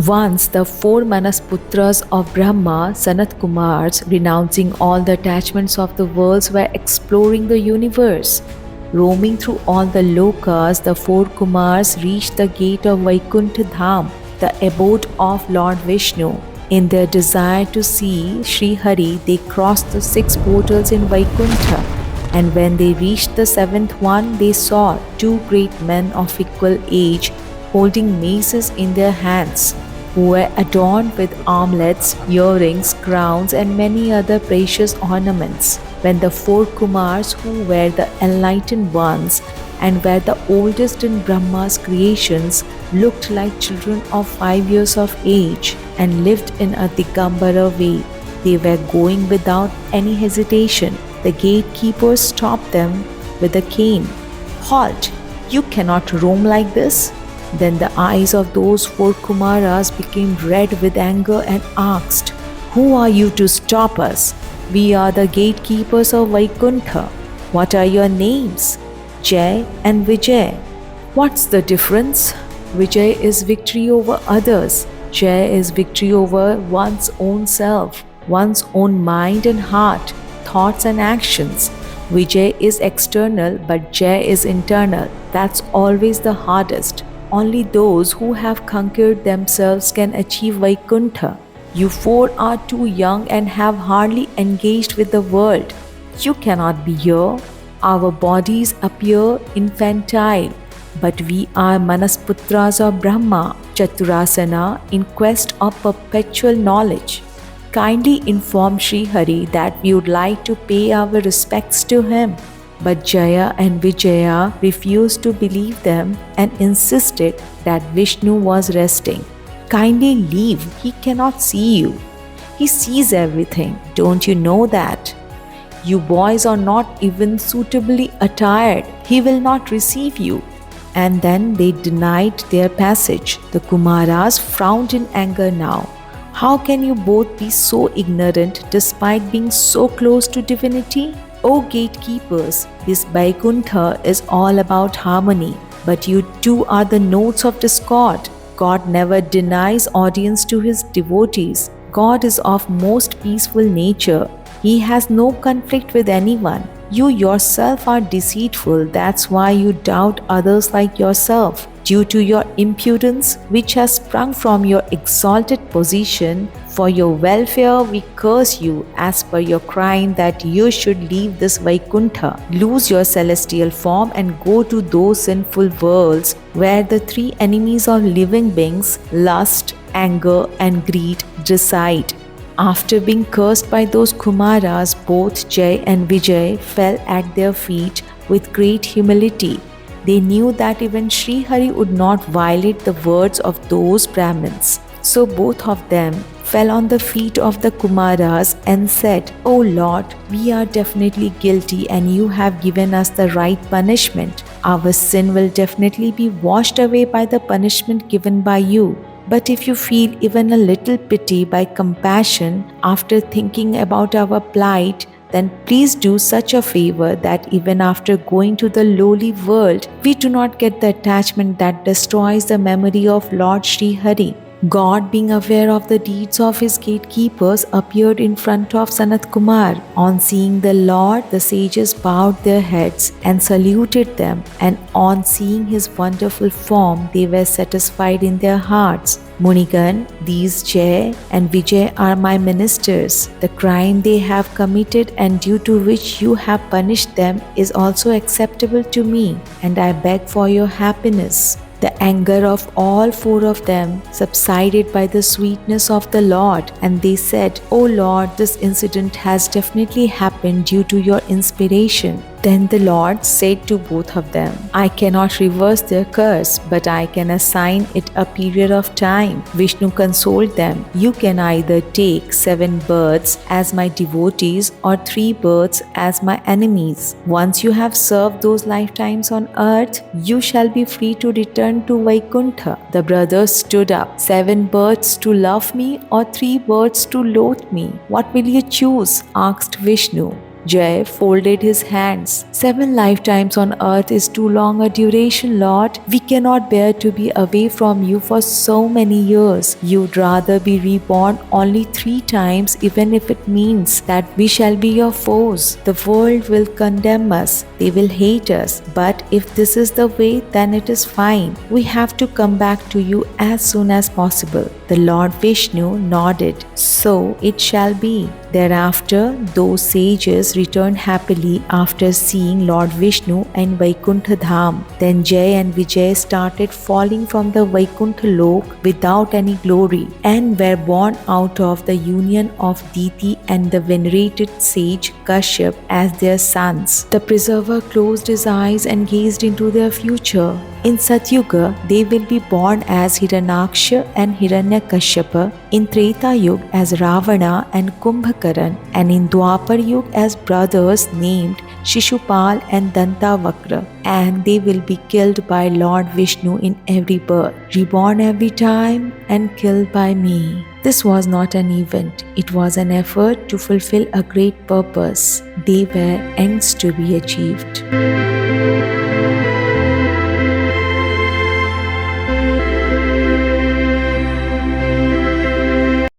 Once the four Manasputras of Brahma, Sanat Kumars, renouncing all the attachments of the worlds, were exploring the universe. Roaming through all the lokas, the four Kumars reached the gate of Vaikuntha Dham, the abode of Lord Vishnu. In their desire to see Sri Hari, they crossed the six portals in Vaikuntha. And when they reached the seventh one, they saw two great men of equal age holding maces in their hands, who were adorned with armlets, earrings, crowns, and many other precious ornaments. When the four Kumars, who were the enlightened ones and were the oldest in Brahma's creations, looked like children of 5 years of age and lived in a Digambara way, they were going without any hesitation. The gatekeeper stopped them with a cane. "Halt! You cannot roam like this." Then the eyes of those four Kumaras became red with anger and asked, "Who are you to stop us? We are the gatekeepers of Vaikuntha. What are your names?" "Jay and Vijay." "What's the difference?" "Vijay is victory over others. Jay is victory over one's own self, one's own mind and heart, thoughts and actions. Vijay is external, but Jay is internal. That's always the hardest. Only those who have conquered themselves can achieve Vaikuntha. You four are too young and have hardly engaged with the world. You cannot be here. Our bodies appear infantile, but we are Manasputras of Brahma, Chaturasana, in quest of perpetual knowledge. Kindly inform Sri Hari that we would like to pay our respects to him." But Jaya and Vijaya refused to believe them and insisted that Vishnu was resting. "Kindly leave, he cannot see you. He sees everything, don't you know that? You boys are not even suitably attired, he will not receive you." And then they denied their passage. The Kumaras frowned in anger now. "How can you both be so ignorant despite being so close to divinity? O gatekeepers, this Vaikuntha is all about harmony, but you two are the notes of discord. God never denies audience to his devotees. God is of most peaceful nature. He has no conflict with anyone. You yourself are deceitful, that's why you doubt others like yourself. Due to your impudence, which has sprung from your exalted position, for your welfare we curse you as per your crime that you should leave this Vaikuntha, lose your celestial form and go to those sinful worlds where the three enemies of living beings, lust, anger and greed, reside." After being cursed by those Kumaras, both Jay and Vijay fell at their feet with great humility. They knew that even Sri Hari would not violate the words of those Brahmins. So both of them fell on the feet of the Kumaras and said, "O Lord, we are definitely guilty and you have given us the right punishment. Our sin will definitely be washed away by the punishment given by you. But if you feel even a little pity by compassion after thinking about our plight, then please do such a favor that even after going to the lowly world, we do not get the attachment that destroys the memory of Lord Sri Hari." God, being aware of the deeds of his gatekeepers, appeared in front of Sanat Kumar. On seeing the Lord, the sages bowed their heads and saluted them, and on seeing his wonderful form, they were satisfied in their hearts. "Munigan, these Jay and Vijay are my ministers. The crime they have committed and due to which you have punished them is also acceptable to me, and I beg for your happiness." The anger of all four of them subsided by the sweetness of the Lord, and they said, "O Lord, this incident has definitely happened due to your inspiration." Then the Lord said to both of them, "I cannot reverse their curse, but I can assign it a period of time." Vishnu consoled them, "You can either take 7 births as my devotees or 3 births as my enemies. Once you have served those lifetimes on earth, you shall be free to return to Vaikuntha." The brothers stood up. 7 births to love me or 3 births to loathe me? What will you choose?" asked Vishnu. Jay folded his hands. 7 lifetimes on earth is too long a duration, Lord. We cannot bear to be away from you for so many years. You'd rather be reborn only 3 times, even if it means that we shall be your foes. The world will condemn us. They will hate us. But if this is the way, then it is fine. We have to come back to you as soon as possible. The Lord Vishnu nodded. So it shall be. Thereafter, those sages returned happily after seeing Lord Vishnu in Vaikuntha Dham. Then Jay and Vijay started falling from the Vaikuntha Lok without any glory and were born out of the union of Diti and the venerated sage Kashyap as their sons. The preserver closed his eyes and gazed into their future. In Satyuga, they will be born as Hiranyaksha and Hiranyakashyapa, in Treta Yuga as Ravana and Kumbhakaran, and in Dwapar Yuga as brothers named Shishupal and Dantavakra, and they will be killed by Lord Vishnu in every birth, reborn every time and killed by me. This was not an event, it was an effort to fulfill a great purpose. They were ends to be achieved.